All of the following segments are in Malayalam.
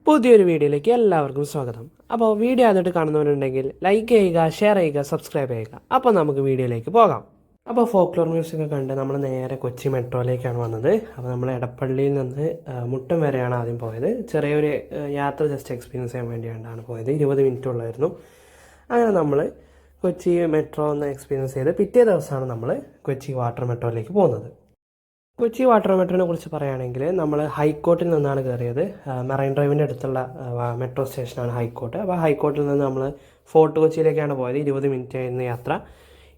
പുതിയൊരു വീഡിയോയിലേക്ക് എല്ലാവർക്കും സ്വാഗതം. അപ്പോൾ വീഡിയോ ആദ്യമായിട്ട് കാണുന്നവരുണ്ടെങ്കിൽ ലൈക്ക് ചെയ്യുക, ഷെയർ ചെയ്യുക, സബ്സ്ക്രൈബ് ചെയ്യുക. അപ്പോൾ നമുക്ക് വീഡിയോയിലേക്ക് പോകാം. അപ്പോൾ ഫോക്ലോർ മ്യൂസിക് കണ്ട് നമ്മൾ നേരെ കൊച്ചി മെട്രോയിലേക്കാണ് വന്നത്. അപ്പോൾ നമ്മൾ എടപ്പള്ളിയിൽ നിന്ന് മുട്ടം വരെയാണ് ആദ്യം പോയത്. ചെറിയൊരു യാത്ര ജസ്റ്റ് എക്സ്പീരിയൻസ് ചെയ്യാൻ വേണ്ടിയാണ് പോയത്. 20 മിനിറ്റ് ഉള്ളായിരുന്നു. അങ്ങനെ നമ്മൾ കൊച്ചി മെട്രോ ഒന്ന് എക്സ്പീരിയൻസ് ചെയ്ത് പിറ്റേ ദിവസമാണ് നമ്മൾ കൊച്ചി വാട്ടർ മെട്രോയിലേക്ക് പോകുന്നത്. കൊച്ചി വാട്ടർ മെട്രോനെ കുറിച്ച് പറയുകയാണെങ്കിൽ നമ്മൾ ഹൈക്കോർട്ടിൽ നിന്നാണ് കയറിയത്. മറൈൻ ഡ്രൈവിൻ്റെ അടുത്തുള്ള മെട്രോ സ്റ്റേഷനാണ് ഹൈക്കോർട്ട്. അപ്പോൾ ഹൈക്കോർട്ടിൽ നിന്ന് നമ്മൾ ഫോർട്ട് കൊച്ചിയിലേക്കാണ് പോയത്. 20 മിനിറ്റ് ആയിരുന്നു യാത്ര.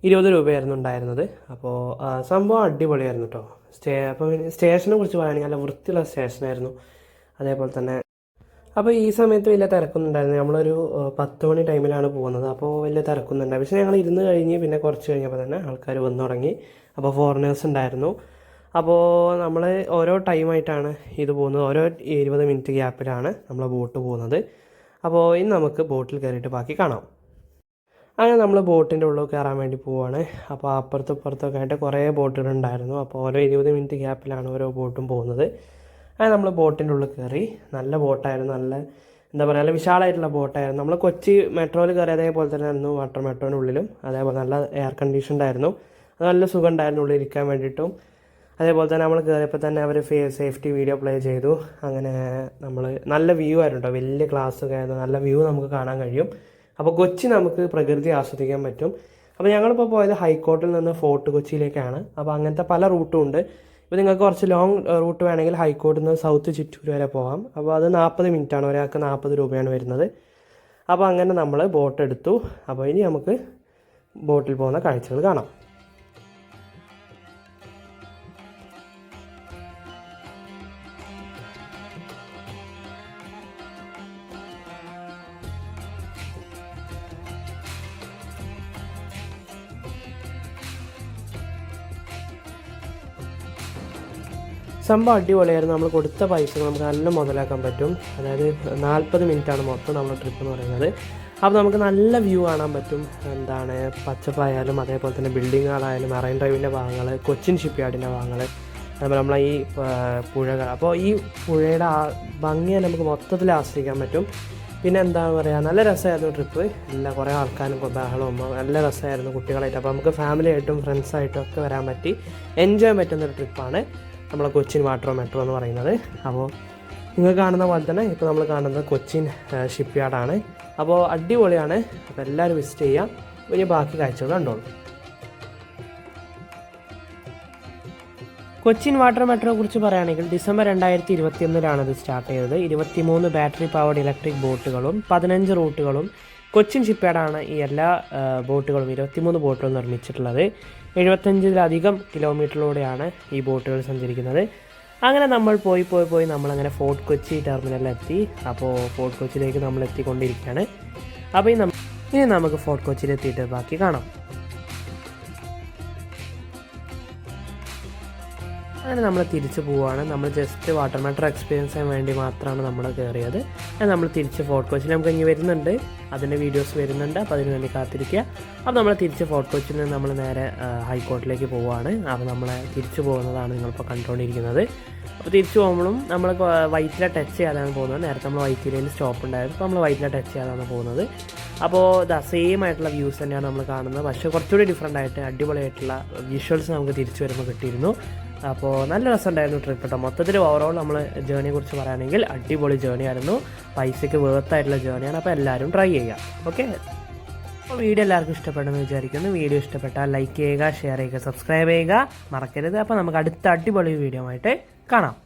20 രൂപയായിരുന്നു ഉണ്ടായിരുന്നത്. അപ്പോൾ സംഭവം അടിപൊളിയായിരുന്നു കേട്ടോ. അപ്പോൾ സ്റ്റേഷനെ കുറിച്ച് പറയുകയാണെങ്കിൽ നല്ല വൃത്തിയുള്ള സ്റ്റേഷനായിരുന്നു. അതേപോലെ തന്നെ അപ്പോൾ ഈ സമയത്ത് വലിയ തിരക്കൊന്നും ഉണ്ടായിരുന്നു. നമ്മളൊരു 10 മണി ടൈമിലാണ് പോകുന്നത്. അപ്പോൾ വലിയ തിരക്കൊന്നും ഉണ്ടായി. പക്ഷേ ഞങ്ങൾ ഇരുന്ന് കഴിഞ്ഞ് പിന്നെ കുറച്ച് കഴിഞ്ഞപ്പോൾ തന്നെ ആൾക്കാർ വന്നു തുടങ്ങി. അപ്പോൾ ഫോറിനേഴ്സ് ഉണ്ടായിരുന്നു. അപ്പോൾ നമ്മൾ ഓരോ ടൈമായിട്ടാണ് ഇത് പോകുന്നത്. ഓരോ 20 മിനിറ്റ് ഗ്യാപ്പിലാണ് നമ്മൾ ബോട്ട് പോകുന്നത്. അപ്പോൾ ഇനി നമുക്ക് ബോട്ടിൽ കയറിയിട്ട് ബാക്കി കാണാം. അങ്ങനെ നമ്മൾ ബോട്ടിൻ്റെ ഉള്ളിൽ കയറാൻ വേണ്ടി പോവുകയാണ്. അപ്പോൾ അപ്പുറത്തും ഇപ്പുറത്തൊക്കെ ആയിട്ട് കുറേ ബോട്ടുകളുണ്ടായിരുന്നു. അപ്പോൾ ഓരോ 20 മിനിറ്റ് ഗ്യാപ്പിലാണ് ഓരോ ബോട്ടും പോകുന്നത്. അങ്ങനെ നമ്മൾ ബോട്ടിൻ്റെ ഉള്ളിൽ കയറി. നല്ല ബോട്ടായിരുന്നു. നല്ല എന്താ പറയുക, നല്ല വിശാലമായിട്ടുള്ള ബോട്ടായിരുന്നു. നമ്മൾ കൊച്ചി മെട്രോയിൽ കയറി അതേപോലെ തന്നെ ആയിരുന്നു വാട്ടർ മെട്രോൻ്റെ ഉള്ളിലും. അതേപോലെ നല്ല എയർ കണ്ടീഷൻഡ് ആയിരുന്നു. അത് നല്ല സുഖം ഉണ്ടായിരുന്നു ഉള്ളിൽ ഇരിക്കാൻ വേണ്ടിയിട്ടും. അതേപോലെ തന്നെ നമ്മൾ കയറിയപ്പോൾ തന്നെ അവർ സേഫ്റ്റി വീഡിയോ പ്ലേ ചെയ്തു. അങ്ങനെ നമ്മൾ നല്ല വ്യൂ ആയിരുന്നു കേട്ടോ. വലിയ ക്ലാസ്സൊക്കെ ആയിരുന്നു. നല്ല വ്യൂ നമുക്ക് കാണാൻ കഴിയും. അപ്പോൾ കൊച്ചി നമുക്ക് പ്രകൃതി ആസ്വദിക്കാൻ പറ്റും. അപ്പോൾ ഞങ്ങളിപ്പോൾ പോയത് ഹൈക്കോർട്ടിൽ നിന്ന് ഫോർട്ട് കൊച്ചിയിലേക്കാണ്. അപ്പോൾ അങ്ങനത്തെ പല റൂട്ടും ഉണ്ട്. ഇപ്പോൾ നിങ്ങൾക്ക് കുറച്ച് ലോങ് റൂട്ട് വേണമെങ്കിൽ ഹൈക്കോർട്ടിൽ നിന്ന് സൗത്ത് ചിറ്റൂർ വരെ പോകാം. അപ്പോൾ അത് 40 മിനിറ്റാണ്. ഒരാൾക്ക് 40 രൂപയാണ് വരുന്നത്. അപ്പോൾ അങ്ങനെ നമ്മൾ ബോട്ട് എടുത്തു. അപ്പോൾ ഇനി നമുക്ക് ബോട്ടിൽ പോകുന്ന കാഴ്ചകൾ കാണാം. സംഭവം അടിപൊളിയായിരുന്നു. നമ്മൾ കൊടുത്ത പൈസ നമുക്ക് നല്ല മുതലാക്കാൻ പറ്റും. അതായത് 40 മിനിറ്റാണ് മൊത്തം നമ്മുടെ ട്രിപ്പ് എന്ന് പറയുന്നത്. അപ്പോൾ നമുക്ക് നല്ല വ്യൂ കാണാൻ പറ്റും. എന്താണ് പച്ചപ്പായാലും അതേപോലെ തന്നെ ബിൽഡിങ്ങുകളായാലും മറൈൻ ഡ്രൈവിൻ്റെ ഭാഗങ്ങൾ, കൊച്ചിൻ ഷിപ്പ്യാർഡിൻ്റെ ഭാഗങ്ങൾ, അതുപോലെ നമ്മളെ ഈ പുഴകൾ. അപ്പോൾ ഈ പുഴയുടെ ഭംഗിയെ നമുക്ക് മൊത്തത്തിൽ ആസ്വദിക്കാൻ പറ്റും. പിന്നെ എന്താ പറയുക, നല്ല രസമായിരുന്നു ട്രിപ്പ്. കുറേ ആൾക്കാരും ബഹളവും നല്ല രസമായിരുന്നു കുട്ടികളായിട്ട്. അപ്പോൾ നമുക്ക് ഫാമിലിയായിട്ടും ഫ്രണ്ട്സായിട്ടും ഒക്കെ വരാൻ പറ്റി എൻജോയ് ചെയ്യാൻ പറ്റുന്നൊരു ട്രിപ്പാണ് നമ്മളെ കൊച്ചിൻ വാട്ടർ മെട്രോ എന്ന് പറയുന്നത്. അപ്പോൾ നിങ്ങൾ കാണുന്ന പോലെ തന്നെ ഇപ്പോൾ നമ്മൾ കാണുന്നത് കൊച്ചിൻ ഷിപ്പ്യാർഡാണ്. അപ്പോൾ അടിപൊളിയാണ്. അപ്പോൾ എല്ലാവരും വിസിറ്റ് ചെയ്യാം. ഇനി ബാക്കി കാഴ്ചകൾ കണ്ടോളൂ. കൊച്ചിൻ വാട്ടർ മെട്രോയെ കുറിച്ച് പറയുകയാണെങ്കിൽ ഡിസംബർ 2021 ഇത് സ്റ്റാർട്ട് ചെയ്തത്. 23 ബാറ്ററി പവർഡ് ഇലക്ട്രിക് ബോട്ടുകളും 15 റൂട്ടുകളും കൊച്ചിൻ ഷിപ്പ്യാർഡാണ് ഈ എല്ലാ ബോട്ടുകളും 23 ബോട്ടുകൾ നിർമ്മിച്ചിട്ടുള്ളത്. 75-ലധികം കിലോമീറ്ററിലൂടെയാണ് ഈ ബോട്ടുകൾ സഞ്ചരിക്കുന്നത്. അങ്ങനെ നമ്മൾ പോയി നമ്മളങ്ങനെ ഫോർട്ട് കൊച്ചി ടെർമിനലിലെത്തി. അപ്പോൾ ഫോർട്ട് കൊച്ചിയിലേക്ക് നമ്മൾ എത്തിക്കൊണ്ടിരിക്കുകയാണ്. അപ്പോൾ ഇനി നമുക്ക് ഫോർട്ട് കൊച്ചിയിലെത്തിയിട്ട് ബാക്കി കാണാം. അങ്ങനെ നമ്മൾ തിരിച്ച് പോവുകയാണ്. നമ്മൾ ജസ്റ്റ് വാട്ടർ മെട്രോ എക്സ്പീരിയൻസ് ചെയ്യാൻ വേണ്ടി മാത്രമാണ് നമ്മൾ കയറിയത്. നമ്മൾ തിരിച്ച് ഫോർട്ട് കൊച്ചിയിൽ നമുക്ക് ഇനി വരുന്നുണ്ട്. അതിൻ്റെ വീഡിയോസ് വരുന്നുണ്ട്. അപ്പോൾ അതിന് വേണ്ടി കാത്തിരിക്കുക. അപ്പോൾ നമ്മൾ തിരിച്ച് ഫോർട്ട് കൊച്ചിയിൽ നിന്ന് നമ്മൾ നേരെ ഹൈക്കോർട്ടിലേക്ക് പോവുകയാണ്. അപ്പോൾ നമ്മൾ തിരിച്ചു പോകുന്നതാണ് നിങ്ങളിപ്പോൾ കണ്ടുകൊണ്ടിരിക്കുന്നത്. അപ്പോൾ തിരിച്ചു പോകുമ്പോഴും നമ്മൾ വൈറ്റില ടച്ച് ചെയ്യാതാണ് പോകുന്നത്. നേരത്തെ നമ്മൾ വൈറ്റിലയിൽ സ്റ്റോപ്പ് ഉണ്ടായിരുന്നു. അപ്പോൾ നമ്മൾ വൈറ്റില ടച്ച് ചെയ്യാതാണ് പോകുന്നത്. അപ്പോൾ സെയിം ആയിട്ടുള്ള വ്യൂസ് തന്നെയാണ് നമ്മൾ കാണുന്നത്. പക്ഷേ കുറച്ചുകൂടി ഡിഫറൻ്റ് ആയിട്ട് അടിപൊളിയായിട്ടുള്ള വിഷ്വൽസ് നമുക്ക് തിരിച്ചു വരുമ്പോൾ കിട്ടിയിരുന്നു. അപ്പോൾ നല്ല രസമുണ്ടായിരുന്നു ട്രിപ്പ് കേട്ടോ. മൊത്തത്തിൽ ഓവറോൾ നമ്മൾ ജേണിയെ കുറിച്ച് പറയുകയാണെങ്കിൽ അടിപൊളി ജേണി ആയിരുന്നു. പൈസയ്ക്ക് വേർത്തായിട്ടുള്ള ജേണിയാണ്. അപ്പോൾ എല്ലാവരും ട്രൈ ചെയ്യുക. ഓക്കെ, അപ്പോൾ വീഡിയോ എല്ലാവർക്കും ഇഷ്ടപ്പെടുമെന്ന് വിചാരിക്കുന്നു. വീഡിയോ ഇഷ്ടപ്പെട്ടാൽ ലൈക്ക് ചെയ്യുക, ഷെയർ ചെയ്യുക, സബ്സ്ക്രൈബ് ചെയ്യുക മറക്കരുത്. അപ്പോൾ നമുക്ക് അടുത്ത അടിപൊളി വീഡിയോ ആയിട്ട് കാണാം.